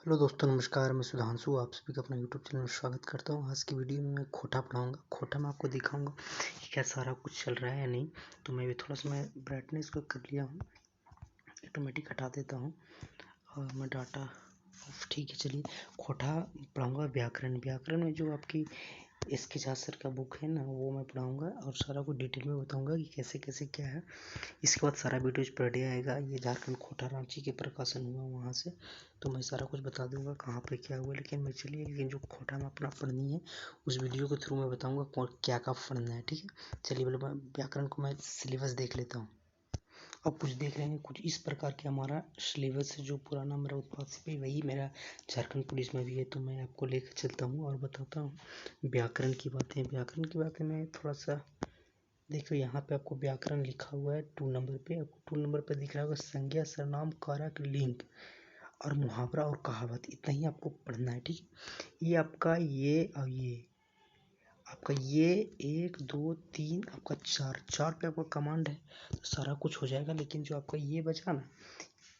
Hello दोस्तों, नमस्कार। मैं सुधांशु आप सभी का अपना यूट्यूब चैनल में स्वागत करता हूँ। आज की वीडियो में मैं खोटा पढ़ाऊँगा। खोटा में आपको दिखाऊंगा कि क्या सारा कुछ चल रहा है या नहीं। तो मैं भी थोड़ा सा ब्राइटनेस को कर लिया हूँ, ऑटोमेटिक हटा देता हूँ और मैं डाटा ऑफ। ठीक है, चलिए खोटा पढ़ाऊँगा। व्याकरण में जो आपकी इसके झाज सर का बुक है ना, वो मैं पढ़ाऊँगा और सारा कुछ डिटेल में बताऊँगा कि कैसे कैसे क्या है। इसके बाद सारा वीडियोज पर डे आएगा। ये झारखंड खोटा रांची के प्रकाशन हुआ वहाँ से, तो मैं सारा कुछ बता दूंगा कहाँ पे क्या हुआ। लेकिन जो खोटा में अपना पढ़नी है उस वीडियो के थ्रू मैं बताऊंगा क्या क्या पढ़ना है। ठीक है, चलिए बोले व्याकरण को मैं सिलेबस देख लेता हूँ। अब कुछ देख रहे हैं, कुछ इस प्रकार के हमारा सिलेबस है। जो पुराना मेरा उत्पाद से वही मेरा झारखंड पुलिस में भी है, तो मैं आपको लेकर चलता हूँ और बताता हूँ व्याकरण की बातें में थोड़ा सा देखो। यहाँ पे आपको व्याकरण लिखा हुआ है 2 नंबर पे। आपको 2 नंबर पे दिख रहा होगा संज्ञा, सर्वनाम, कारक, लिंग और मुहावरा और कहावत। इतना ही आपको पढ़ना है। ठीक है, ये आपका ये 1 2 3 आपका 4 पे आपका कमांड है, तो सारा कुछ हो जाएगा। लेकिन जो आपका ये बचा ना,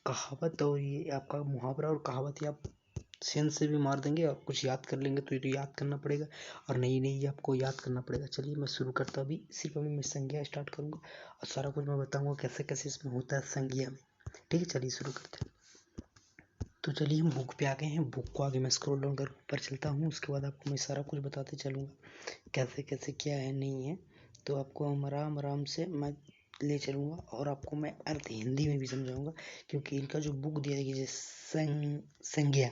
कहावत और ये आपका मुहावरा और कहावत, ये आप सेंस से भी मार देंगे और कुछ याद कर लेंगे, तो ये तो याद करना पड़ेगा और नहीं आपको याद करना पड़ेगा। चलिए मैं शुरू करता हूँ। अभी मैं संज्ञा स्टार्ट करूँगा और सारा कुछ मैं बताऊँगा कैसे कैसे इसमें होता है संज्ञा में। ठीक है, चलिए शुरू करते हैं। तो चलिए हम बुक पे आ गए हैं। बुक को आगे मैं स्क्रॉल डाउन कर ऊपर चलता हूँ। उसके बाद आपको मैं सारा कुछ बताते चलूँगा कैसे कैसे क्या है नहीं है। तो आपको हम आराम से मैं ले चलूँगा और आपको मैं अर्थ हिंदी में भी समझाऊंगा, क्योंकि इनका जो बुक दिया है संज्ञा,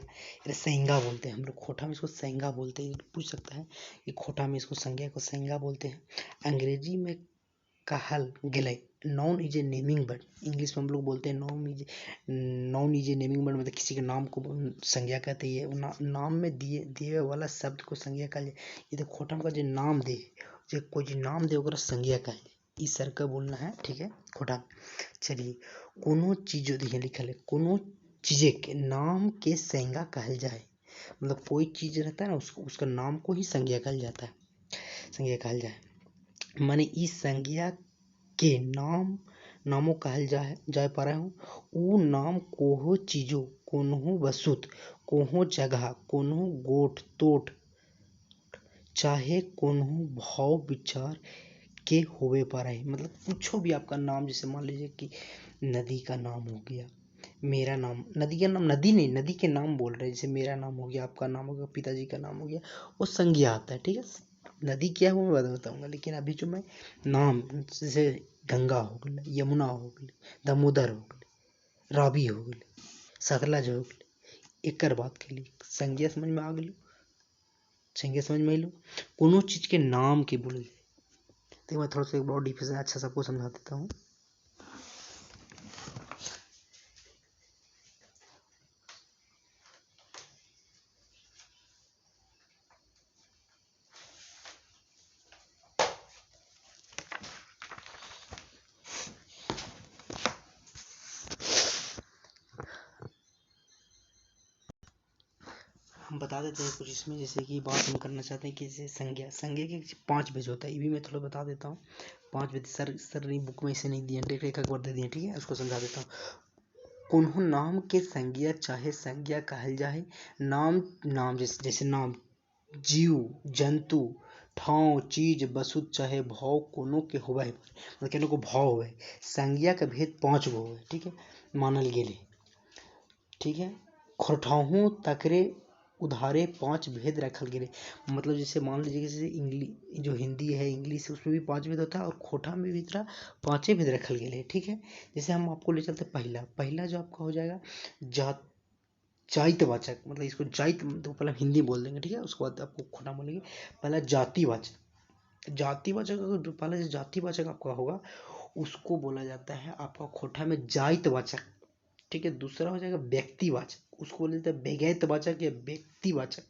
संज्ञा बोलते हैं हम लोग। खोटा में इसको संज्ञा बोलते हैं। पूछ सकता है कि खोटा में इसको संज्ञा को संज्ञा बोलते हैं। अंग्रेजी में कहल गेले noun is a naming word. English में हम लोग बोलते हैं noun is a naming word, मतलब किसी के नाम को संज्ञा कहते हैं। नाम में दिए वाला शब्द को संज्ञा कहल जाए। ये तो खोटा में का जो नाम दे, जो कोई नाम दे ओकरा संज्ञा कहल जाए। इस सर का बोलना है। ठीक है, खोटा। चलिए, कोनो चीज देखिए लिखल है, कोनो चीजे के नाम के संज्ञा कहल जाए। मतलब कोई चीज रहता है ना, उसका नाम को ही संज्ञा कहल जाता है, संज्ञा कहल जाए। माने इस संज्ञा के नामों कहल जाए पा रहे हूँ। ऊ नाम कोहो चीजो, कोन्हो वस्तुत, कोहो जगह, कोन्हो गोठ तोठ, चाहे कोन्हो भाव विचार के होवे पा रहे। मतलब कुछ भी आपका नाम, जैसे मान लीजिए कि नदी का नाम हो गया, मेरा नाम, नदी का नाम, नदी नहीं, नदी के नाम बोल रहे हैं। जैसे मेरा नाम हो गया, आपका नाम हो गया, पिताजी का नाम हो गया, वो संज्ञा आता है। ठीक है, नदी क्या है वो मैं बाद में बताऊंगा। लेकिन अभी जो मैं नाम, जैसे गंगा हो गई, यमुना हो गई, दामोदर हो गई, रावी हो गई, सतलज हो गई, एक बात के लिए संज्ञा समझ में आ गई। संज्ञा समझ में लो, कोनो चीज के नाम के बोले। तो मैं थोड़ा सा बहुत डीप से अच्छा सबको समझा देता हूँ। हम बता देते हैं कुछ इसमें, जैसे कि बात हम करना चाहते हैं कि जैसे संज्ञा के 5 भेज होता है। ये भी मैं थोड़ा बता देता हूँ। 5 भेज सर नहीं, बुक में इसे नहीं दिए, एक बार दे दिए। ठीक है, उसको समझा देता हूँ। कोन्हो नाम के संज्ञा चाहे संज्ञा कहल जाए। नाम जैसे नाम, जीव जंतु, ठाव चीज वस्तु चाहे भाव कोनो के होवे, मतलब केनो को भाव होवे। संज्ञा का भेद 5 गो होवे। ठीक है, मानल गेले। ठीक है, खोटाहू तकरे उधारे 5 भेद रखल गेले। मतलब जैसे मान लीजिए कि जैसे इंग्लिश, जो हिंदी है, इंग्लिश, उसमें भी 5 भेद होता है और खोटा में भी इतना 5 भेद रखल गेले। ठीक है, जैसे हम आपको ले चलते पहला जो आपका हो जाएगा जातिवाचक। मतलब इसको जाति तो पहले हिंदी बोल देंगे। ठीक है, उसके बाद आपको खोटा बोलेंगे। पहला जातिवाचक पहला जो जातिवाचक आपका होगा उसको बोला जाता है आपका खोटा में जातिवाचक। ठीक है, दूसरा हो जाएगा व्यक्तिवाचक, उसको बोला जाता है व्यक्तिवाचक या व्यक्तिवाचक।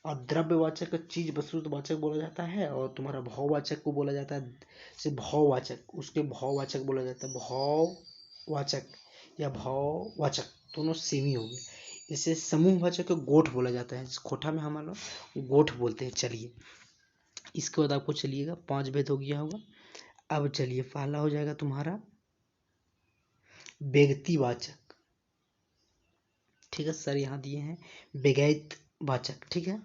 और द्रव्यवाचक चीज वस्तुवाचक बोला जाता है। और तुम्हारा भाववाचक को बोला जाता है जैसे भाववाचक, उसके भाववाचक बोला जाता है भाववाचक या भाववाचक, दोनों सेम ही होंगे। जैसे समूहवाचक को गोठ बोला जाता है, खोटा में हमारा गोठ बोलते हैं। चलिए, इसके बाद आपको चलिएगा 5 भेद हो गया होगा। अब चलिए, पहला हो जाएगा तुम्हारा व्यक्तिवाचक। ठीक है सर, यहाँ दिए हैं बेगैत वाचक। ठीक है,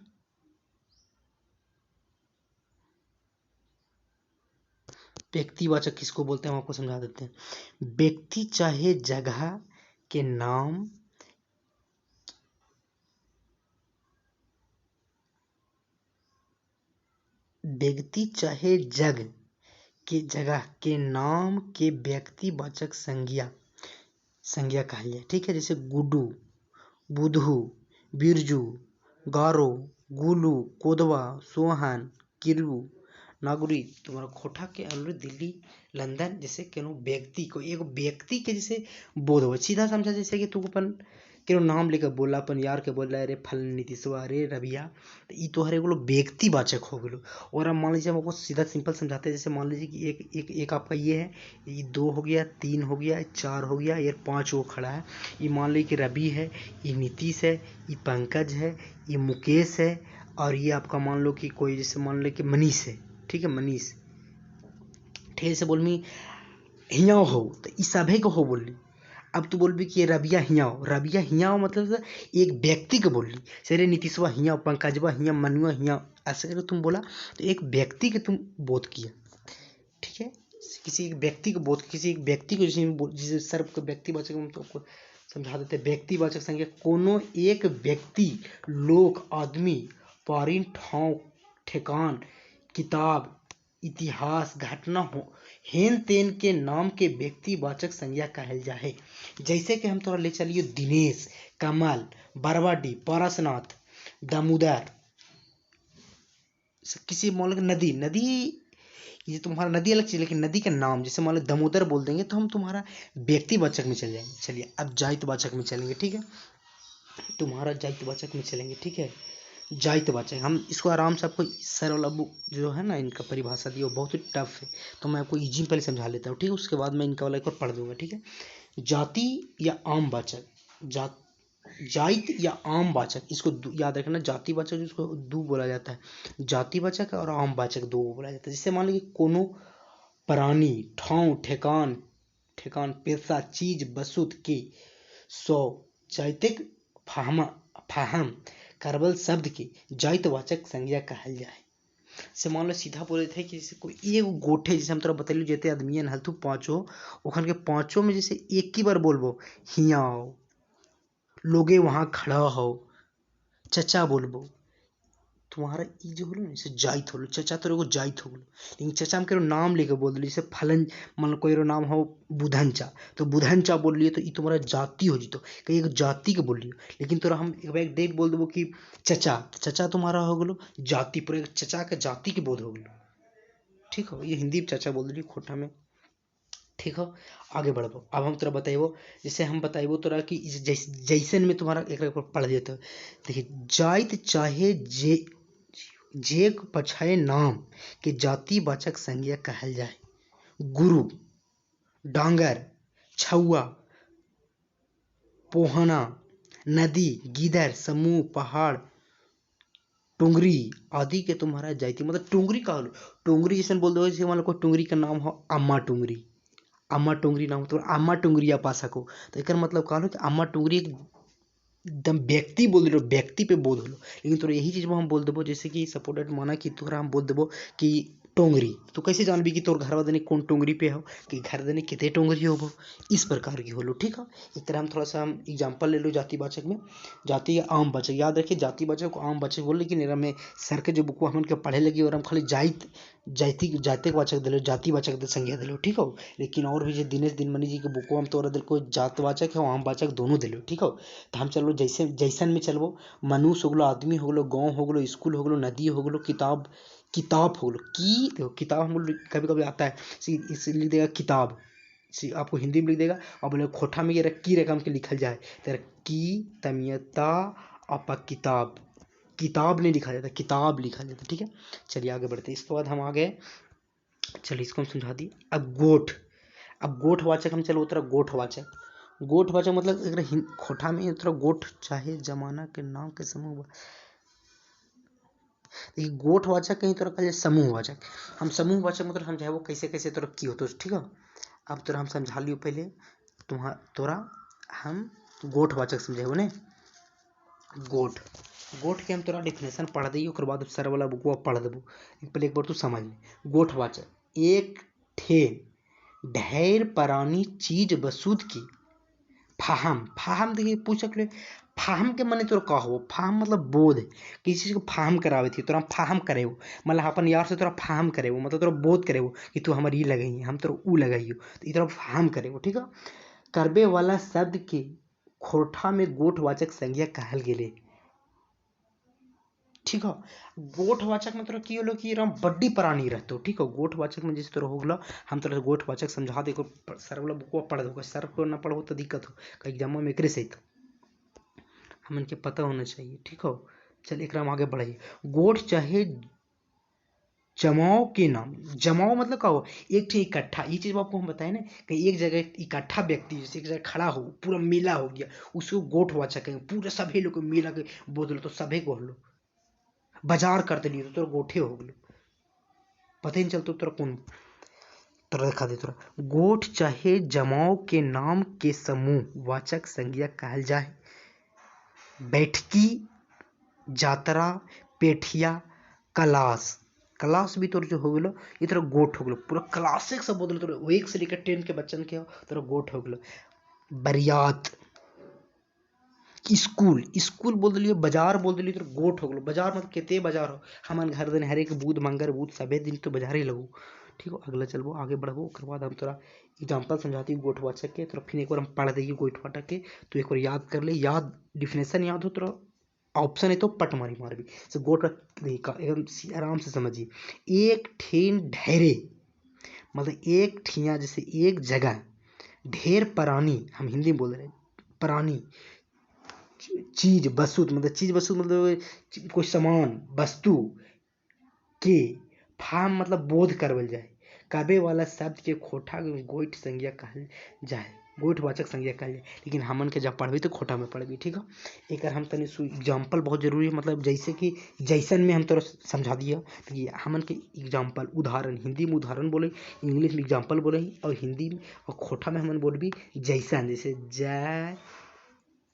व्यक्तिवाचक किसको बोलते हैं हम आपको समझा देते हैं। व्यक्ति चाहे जगह के नाम, व्यक्ति चाहे जगह के नाम के व्यक्तिवाचक संज्ञा कहल जाए। ठीक है, जैसे गुड्डू, बुधू, बिरजू, गारो, गुलू, कोदवा, सोहन, किरू, नागुरी, तुम्हारा खोटा के अलूरी, दिल्ली, लंदन, जैसे केनो व्यक्ति को, एक व्यक्ति के जैसे बोध हो, सीधा समझा, जैसे कि तू अपन केनो नाम लेकर बोला, अपन यार के बोल रहा है अरे फल नीतीशवा, अरे रबिया, तो ये तो हर एगो व्यक्तिवाचक हो गलो। और अब मान लीजिए हम आपको सीधा सिंपल समझाते हैं, जैसे मान लीजिए कि एक एक एक आपका ये है, ये 2 हो गया, 3 हो गया, 4 हो गया, ये 5 वो खड़ा है। ये मान लीजिए कि रवि है, ये नीतीश है, ये पंकज है, ये मुकेश है, और ये आपका मान लो कि कोई, जैसे मान लो कि मनीष है। ठीक है, मनीष, ठीक से बोल मी हियाँ हो, तो इस सभी को हो बोल ली। अब तू बोल भी कि रबिया हियाँ हो मतलब एक व्यक्ति को बोल ली, सरे नीतीशवा हियाँ, पंकजवा हियाँ, मनुआ हियाँ, ऐसे करके तुम बोला तो एक व्यक्ति के तुम बोध किया। ठीक है, किसी एक व्यक्ति को बोध, किसी एक व्यक्ति को जिसे सर्व को व्यक्तिवाचक हम तो आपको समझा देते हैं। व्यक्तिवाचक संज्ञा कोनो एक व्यक्ति, लोक, आदमी, पारी, ठाव, ठेकान, किताब, इतिहास, घटना हो, हेन तेन के नाम के व्यक्तिवाचक संज्ञा कहल जाए। जैसे कि हम तोरा ले चलिए दिनेश, कमल, बरवाडी, पारसनाथ, दामोदर, किसी मान लो नदी, ये तुम्हारा नदी अलग चीज, लेकिन नदी का नाम जैसे मान लो दामोदर बोल देंगे तो हम तुम्हारा व्यक्तिवाचक में चल जाएंगे। चलिए अब जातिवाचक में चलेंगे। ठीक है, तुम्हारा जातिवाचक में चलेंगे। ठीक है, जातिवाचक हम इसको आराम से आपको सर वाला बुक जो है ना, इनका परिभाषा दिया बहुत ही टफ है, तो मैं आपको इजी पहले समझा लेता हूँ। ठीक है, उसके बाद मैं इनका वाला एक और पढ़ दूंगा। ठीक है, जाति या आम वाचक, जाइत या आम वाचक, इसको याद रखना। जातिवाचक जिसको दो बोला जाता है, जातिवाचक और आम वाचक दो बोला जाता है। जैसे मान लीजिए कोनो प्राणी, ठाव, ठेकान, पेशा, चीज, वस्तु के सौ जातिक फाहम करबल शब्द के जातिवाचक संज्ञा कहल जाए। से मान लो सीधा बोले थे कि जैसे कोई एगो गोठे, जैसे हम तोरा बतैलू जेते आदमी हलतू पाँचों, ओखन के पाँचों में जैसे एक ही बार बोलबो हियाँ आओ, लोगे वहाँ खड़ा हो, चचा बोलबो, तुम्हारा ई जो होलो जैसे जाइत होलो, चचा तो एगो जाइत हो गेलो। लेकिन चचा हम केरो नाम लेके बोल दिली, जैसे फलन मान लो कोई नाम हो बुधनचा, तो बुधनचा बोल लिए तो ई तुम्हारा जाति हो जितो, कहीं एक जाति के बोल लियो। लेकिन तोरा हम एक डेट बोल देबो कि चचा तुम्हारा हो गेलो जाति, पूरे चचा के जाति के बोध हो गेलो। ठीक हो, ये हिंदी में चचा बोल दिली खोटा में। ठीक हो, आगे बढ़बो। अब हम तोरा बताइबो, जैसे हम बताइबो तोरा कि जैसन में तुम्हारा एक पढ़ देते। देखिए, जाइत चाहे जे पछाए नाम के जातिवाचक संज्ञा कहल जाए। गुरु, डांगर, छुआ, पोहना, नदी, गिदर, समूह, पहाड़, टुंगरी आदि के तुम्हारा जाति, मतलब टुंगरी का होलो। टुंगरी जैसे बोल दो, जैसे मान लो कोई टुंगरी का नाम हो अम्मा टुंगरी नाम, तो अम्मा टुंगरिया पा सको, तो एक मतलब कहा कि अम्मा टुंगरी एकदम व्यक्ति बोल दिलो, व्यक्ति पे बोध होलो। लेकिन तोरा यही चीज हम बोल देबो, जैसे कि सपोर्टेड माना कि तोरा हम बोल देबो कि टोंगरी, तो कैसे जानबी कि तोर घरवा देने कौन टोंगरी पे हो, कि घर देने कितने टोंगरी हो, इस प्रकार की होलो। ठीक है, एक तरह हम थोड़ा सा हम एग्जाम्पल ले लो जातिवाचक में। जाति या आम वाचक, याद रखिए जातिवाचक को आम वाचक बोल, लेकिन में सर के जो बुक हमन के पढ़े लगी और हम खाली जातिवाचक दिलो, जातिवाचक संज्ञा दिलो। ठीक हो, लेकिन और भी जो दिनेश दिनमणि जी के बुक हम तोरा दिल को जातवाचक है आम वाचक दोनों दिलो। ठीक हो, तो हम चलो जैसन में चलबो, मनुष्य हो गलो, आदमी हो गलो, गाँव हो गलो, स्कूल हो गलो, नदी हो गलो, किताब हो गलो। की देखो किताब हम कभी कभी आता है इसलिए लिख देगा किताब, आपको हिंदी में लिख देगा, और बोले खोटा में ये की रकम के लिखल जाए, तेरा की तमियता आपा किताब नहीं लिखा जाता, किताब लिखा जाता। ठीक है, चलिए आगे बढ़ते हैं। इसके बाद हम आ गए, चलिए इसको हम समझा दी। अब गोठ वाचक हम चलो उतरा गोठ वाचक मतलब एक खोटा में उतरा गोठ चाहे जमाना के नाम के समूह। गोठ वाचक कहीं तोरा कहे समूह वाचक, हम समूह वाचक मतलब समझाबो कैसे कैसे तोरा की होतो। ठीक है, अब तोरा हम समझा लियो पहले तोरा हम गोठ वाचक समझाबो ने। गोठ गोठ के हम तोरा डिफिनेशन पढ़ दी, ओकर बाद सर वाला बुकवा पढ़ देबू, पहले एक बार तू समझ ले। गोठवाचक एक ठे ढेर परानी चीज बसूत की फाहम। फाहम देखिए पूछ सकले, फाहम के माने तोरा का हो? फाहम मतलब बोध, किसी चीज को फाहम करावे थी, तोरा फाहम करेबो, मतलब अपन यार से तोरा फाहम करेबो, मतलब तोरा बोध करेबो कि तू हमारी लगाई हम तोरा ऊ लगाइयो, तो तोरा फाहम करेबो, ठीक है। करबे वाला शब्द के खोरठा में गोठवाचक संज्ञा कहल गेले, ठीक है। गोठवाचक में तोरा की होलो कि राम बड्डी प्राणी रहतो, ठीक है। गोठवाचक में जैसे तोरा हो गलो, हम तोरा गोठवाचक समझा दे, सर वाला बुकवा पढ़ दो, सर को ना पढ़ो तो दिक्कत हो, कहीं एग्जाम में एकरे से तो हमन के पता होना चाहिए, ठीक हो। चल एक आगे बढ़ाइए। गोठ चाहे जमाओ के नाम, जमाओ मतलब का हो? एक ठे इकट्ठा, ये चीज आपको हम बताए ना कि एक जगह इकट्ठा व्यक्ति जैसे एक जगह खड़ा हो, पूरा मेला हो गया, उसको गोठवाचक है, पूरे सभी लोग मेला के बोल लो तो सभी को लो, बाजार करते लिए तो तोरा गोठे हो गलो, पता ही नहीं चलता तोरा कौन तोरा दिखा दे। तोरा गोठ चाहे जमाओ के नाम के समूह वाचक संज्ञा कहल जाए। बैठकी, जातरा, पेठिया, कलास, क्लास भी तोर जो हो गलो ये तोरा गोठ हो गलो, पूरा क्लासिक सब बोल तोरा 1 से लेकर 10 के बच्चन के तोरा गोठ हो गलो। बरियात, स्कूल, स्कूल बोल दिलियो, बाजार बोल दिलियो, तो गोठ हो गलो। बाजार मतलब केते बाजार हो, हमन घर दिन हर एक बुध मंगर बुध सभे दिन तो बाजार ही लगो, ठीक हो। अगला चलबो आगे बढ़बो, ओकर बाद हम तोरा एग्जांपल समझाती गोठवाचक के, तोरा फिर एक बार हम पढ़ देंगे गोठवाचक के, तो एक बार याद कर ले, याद डिफिनेशन याद हो तोरा, ऑप्शन है तो पट मारी मार भी से गोठ एकदम आराम से समझिए। एक ठेन ढेरे मतलब एक ठिया, जैसे एक जगह, ढेर परानी, हम हिंदी में बोल रहे हैं, परानी चीज बसूत मतलब चीज बसूत मतलब कोई सामान वस्तु के फार्म मतलब बोध करवल जाए। कबे वाला शब्द के खोटा गोइठ संज्ञा कहल जाए, गोइठवाचक संज्ञा कहल जाए, लेकिन हमन के जब पढ़बी तो खोटा में पढ़बी, ठीक है। एक हम तनी एग्जाम्पल बहुत जरूरी है, मतलब जैसे कि जैसन में हम तोरा समझा दिया, तो हमन के एग्जाम्पल उदाहरण, हिंदी में उदाहरण बोले, इंग्लिश में एग्जाम्पल बोले, और हिंदी में और खोटा में हमन बोलबी जैसन, जैसे जय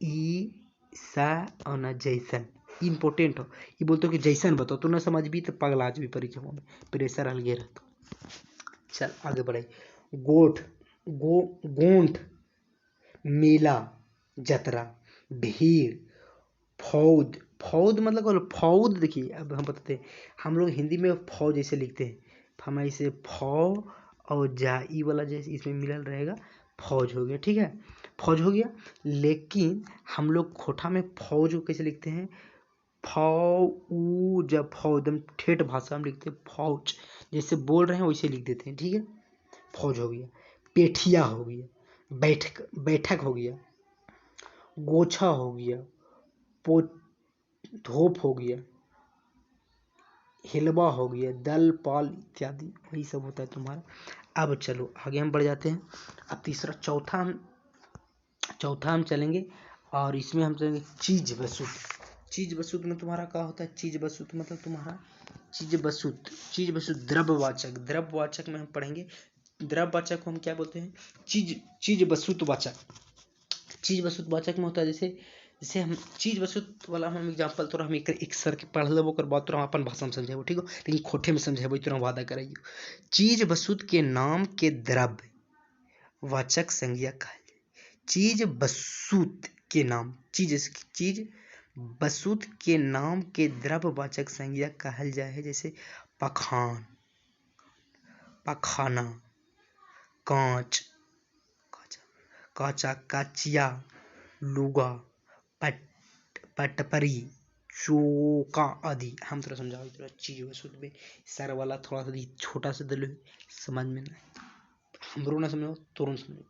ई सा और ना जैसन, इम्पोर्टेंट हो। ये बोलते हो कि जैसन बताओ, तू ना समझ भी तो पगला आज भी परीक्षा में प्रेशर अलगे रहता। चल आगे बढ़ाई। गोठ, गोंठ, मेला, जतरा, भीड़, फौज, फौज मतलब फौज, देखिए अब हम बताते हैं, हम लोग हिंदी में फौज जैसे लिखते हैं, हम ऐसे फौ और जा ई वाला जैसे इसमें मिलल रहेगा, फौज हो गया, ठीक है, फौज हो गया। लेकिन हम लोग खोटा में फौज को कैसे लिखते हैं? फौ जब फौज एकदम ठेठ भाषा में लिखते हैं, फौज जैसे बोल रहे हैं वैसे लिख देते हैं, ठीक है। फौज हो गया। पेठिया हो गया, बैठक हो गया, गोछा हो गया, धोप हो गया, हिलवा हो गया, दल पाल इत्यादि वही सब होता है तुम्हारा। अब चलो आगे हम बढ़ जाते हैं। अब तीसरा चौथा हम चलेंगे, और इसमें हम चलेंगे चीज बसूत। चीज बसूत में तुम्हारा क्या होता है? चीज बसूत मतलब तुम्हारा चीज बसूत द्रव्यवाचक में हम पढ़ेंगे। द्रव्यवाचक को हम क्या बोलते हैं? चीज बसूत वाचक में होता है, जैसे हम चीज बसूत वाला हम एग्जांपल तोरा हम एक सर के पढ़ लेबो, ओकर बाद तोरा अपन भाषा में समझेबो, ठीक हो, लेकिन खोटे में समझेबो तोरा वादा कराइयो। चीज बसूत के नाम के द्रव्य वाचक संज्ञा कहल जाए। चीज बसूत के नाम के द्रव्यवाचक संज्ञा कहल जाए, जैसे पखान, पखाना, कांच, काचा, काचिया, लुगा, पटपरी, चौका आदि। हम थोड़ा समझाओ थोड़ा चीज बसूत में, सर वाला थोड़ा सा छोटा सा दिल समझ में नहीं, हमरो ना समझो तोरो समझो,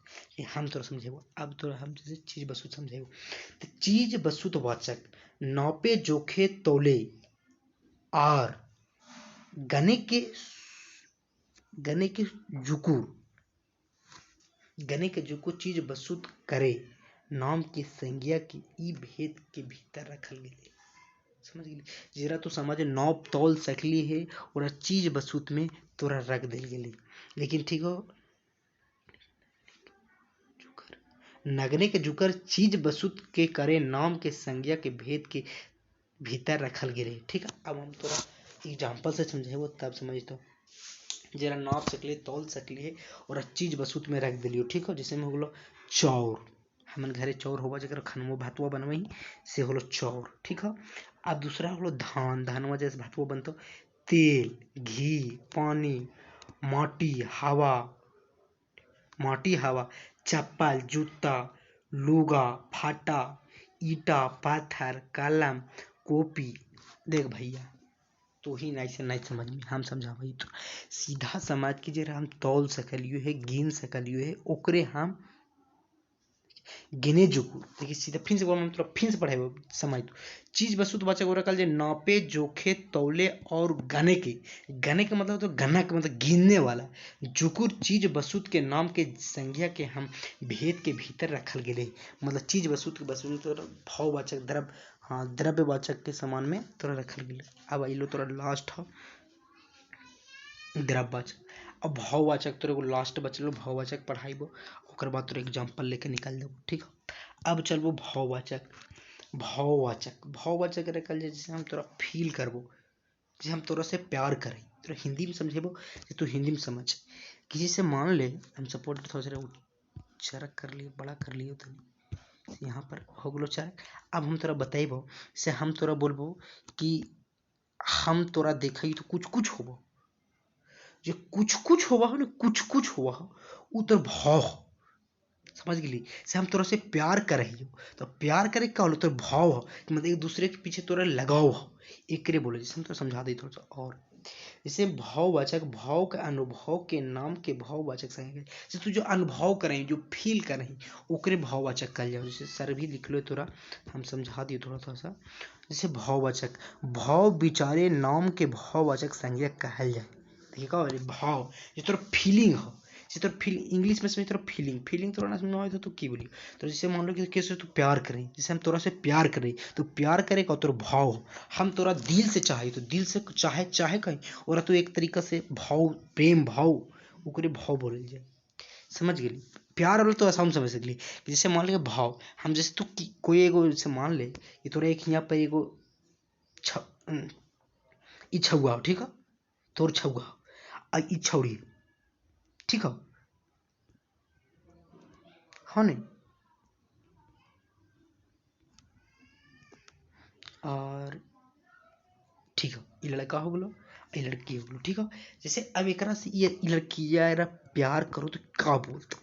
हम तोरा समझेबो। अब तोरा हम जैसे चीज बसूत समझेबो, तो चीज बसूत वाचक नापे जोखे तोले और गने के जुकू चीज बसूत करे नाम की संज्ञा के ई भेद के भीतर रखल गेले। समझ गेली? जरा तो समझ नौप तौल सकली है और चीज बसूत में तोरा रख दिल गेली, लेकिन ठीक हो नगने के जुकर चीज बसुत के करे नाम के संज्ञा के भेद के भीतर रखल गिरे। ठीक है, अब हम थोड़ा एग्जाम्पल से समझेबो तब समझ तो जरा नाप सकले तौल सकले और चीज बसुत में रख दिलियो। ठीक है, जैसे में हो गलो चौर, हमन घरे चौर होबा जकर खनमो भातवा बनवही से होलो चौर। ठीक है, अब दूसरा होलो धान, धानवा जैसे भातवा बनतो, तेल, घी, पानी, माटी, हवा, माटी, हवा, चप्पल, जूता, लुगा, फाटा, ईटा, पत्थर, कलम, कॉपी। देख भैया तो ही नहीं से नहीं समझ में हम समझा भाई तो सीधा समाज के जरा हम तौल सकलियो है, गिन सकलियो है, ओकरे हम गिने जुगु। देखिए सीधा फिर से बोल थोड़ा फिर से पढ़ाई समझ तो चीज वस्तु तो बच्चा को रखल जे नापे जोखे तौले और गने के। गने के मतलब तो गना के मतलब गिनने वाला। जुकुर चीज वस्तु के नाम के संज्ञा के हम भेद के भीतर रखल गेले, मतलब चीज वस्तु के वस्तु तो भाववाचक द्रव्य, हाँ द्रव्यवाचक के समान में तोरा रखल गेले। अब आइलो तोरा लास्ट है द्रव्यवाचक। अब भाववाचक तोरे को लास्ट बचलो, भाववाचक पढ़ाइबो ओकर बाद तोरे एग्जांपल लेके निकाल देबो। ठीक है, अब चलबो भाववाचक। भाववाचक भाववाचक रखल जैसे हम तोरा फील करबो, जैसे हम तोरा से प्यार करें, तोरा हिंदी में समझेबो जे तू हिंदी में समझ। किसी से मान ले हम सपोर्ट थोड़ा सा चरक कर लिए, बड़ा कर लिए तो यहाँ पर हो गलो चरक। अब हम तोरा बताइबो से हम तोरा बोलबो कि हम तोरा देखई तो कुछ कुछ होबो, जो कुछ कुछ होवा हो ना, कुछ कुछ होवा हो उ तोर भाव हो। समझ गेली, से हम तोरा से प्यार करे हो तो प्यार करे का होलो तोर भाव हो, मतलब एक दूसरे के पीछे तोरा लगाव हो, एकरे बोले। जैसे हम तो समझा दी थोड़ा सा और जैसे भाववाचक, भाव के अनुभव के नाम के भाववाचक संज्ञा जैसे तू जो अनुभव करें, जो फील करें ओकरे भाववाचक कहल जाओ। जैसे सर भी लिख लो थोड़ा, हम समझा दिए थोड़ा थोड़ा सा। जैसे भाववाचक, भाव विचारे नाम के भाववाचक संज्ञा कहल जाए। देखिए का भाव ये तोर फीलिंग हो, जैसे तोर फील इंग्लिश में समझ तोर फीलिंग, फीलिंग तोरा ना समझ में तो की बोली। तो जैसे मान लो कि कैसे तू प्यार करें, जैसे हम तोरा से प्यार करें तो प्यार करे का तोर भाव हो। हम तोरा दिल से चाहे तो दिल से चाहे चाहे कहीं और तो एक तरीका से भाव, प्रेम भाव ओकरे भाव बोलल जाए। समझ गेली, प्यार वाला तो आसान समझ सकली। जैसे मान ले भाव, हम जैसे तू कोई एगो जैसे मान ले कि तोरा एक यहाँ पर एगो ई छुआ हो, ठीक है, तोर छुआ आ ई छौड़ी, ठीक है, हाँ नहीं, और ठीक है ये लड़का हो गलो, ये लड़की हो गलो। ठीक है, जैसे अब एकरा से ये लड़किया यार प्यार करो तो का बोलतो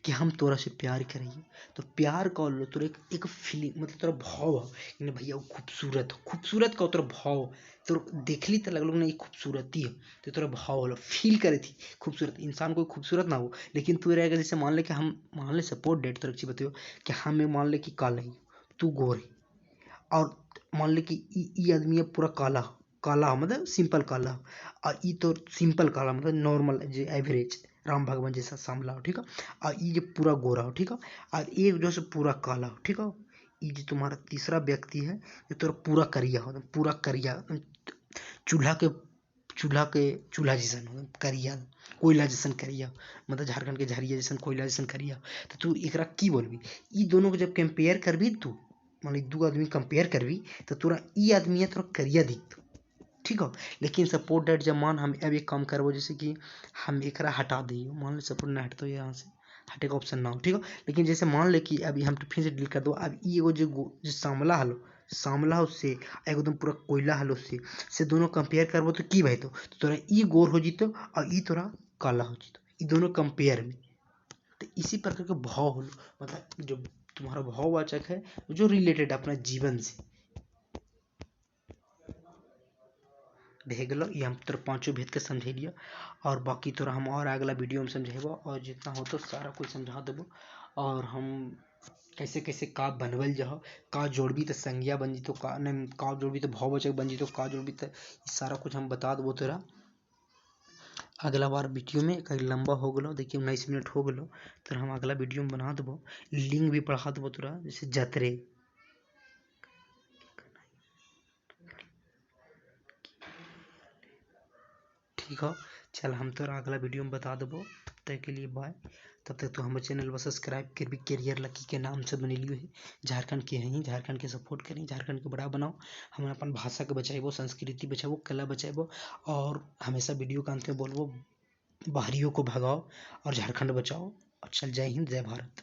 कि हम तोरा से प्यार करेंगे तो प्यार का लो तोरा एक फीलिंग, मतलब तोरा भाव हो कि भैया वो खूबसूरत हो, खूबसूरत का तोरा भाव तो देखली तो लगलो ना ये खूबसूरती है तो तोरा भाव होलो, फील करे थी खूबसूरत। इंसान कोई खूबसूरत ना हो लेकिन तू रहेगा, जैसे मान ले कि हम मान ले सपोर्ट डेट तो अच्छी बताओ कि हमें मान ले कि काला ही तू गोर है, और मान ले कि ई आदमी पूरा काला हो, काला हो मतलब सिंपल काला हो, और ई तो सिंपल काला मतलब नॉर्मल जो एवरेज राम भगवान जैसा सांवला हो। ठीक है, और ये जो पूरा गोरा हो, ठीक है, और एक जो से पूरा काला हो। ठीक है, ये जो तुम्हारा तीसरा व्यक्ति है ये तो पूरा करिया हो, पूरा करिया, चूल्हा के चूल्हा जैसन हो, करिया कोयला जैसन करिया, मतलब झारखंड के झरिया जैसन कोयला जैसन करिया। तो तू एकरा की बोलबी, ई दोनों को जब कंपेयर करबी तू, मान ली दू आदमी कंपेयर करबी तो तोरा ई आदमी है तोरा करिया दिख। ठीक है, लेकिन सपोर्ट डेट जब मान हम अब एक काम करबो, जैसे कि हम एकरा हटा दिए, मान लो सपोर्ट ना हटतो यहाँ से, हटे का ऑप्शन ना हो। ठीक है, लेकिन जैसे मान ले कि अभी हम तो फिर से डिलीट कर दो, अब ई एगो जो सांवला हलो, सांवला उससे एकदम पूरा कोयला हलो से दोनों कंपेयर करबो तो की भाई तो तोरा ई गोर हो जीतो और ई तोरा काला हो जीतो, ई दोनों कंपेयर में। तो इसी प्रकार के भाव हो, मतलब जो तुम्हारा भाववाचक है जो रिलेटेड अपना जीवन से भेज लो। ये हम तोरा पांचों भेद के समझेलियो, और बाकी तोरा हम और अगला वीडियो में समझेबो, और जितना हो तो सारा कुछ समझा देबो। और हम कैसे कैसे का बनवल जाओ, का जोड़बी तो संज्ञा बन जीतो, का नहीं का जोड़बी तो भाववाचक बन जीतो, का जोड़बी तो सारा कुछ हम बता देबो तोरा अगला बार वीडियो में। कहीं लंबा हो गलो, देखिए 19 मिनट हो गलो, तो हम अगला वीडियो में बना देबो, लिंक भी पढ़ा देबो तोरा, जैसे जतरे। ठीक है, चल हम तोरा अगला वीडियो में बता देबो। तक के लिए बाय। तब तक तो हमारे चैनल पर सब्सक्राइब कर भी करियर लकी के नाम से बनेलियो है। झारखंड के हैं, झारखंड के सपोर्ट करें, झारखंड के बड़ा बनाओ। हम अपन भाषा के बचाइबो, संस्कृति बचाइबो, कला बचाइबो और हमेशा वीडियो के अंत में बोलबो बाहरियों को भगाओ और झारखंड बचाओ। अच्छा, जय हिंद, जय भारत।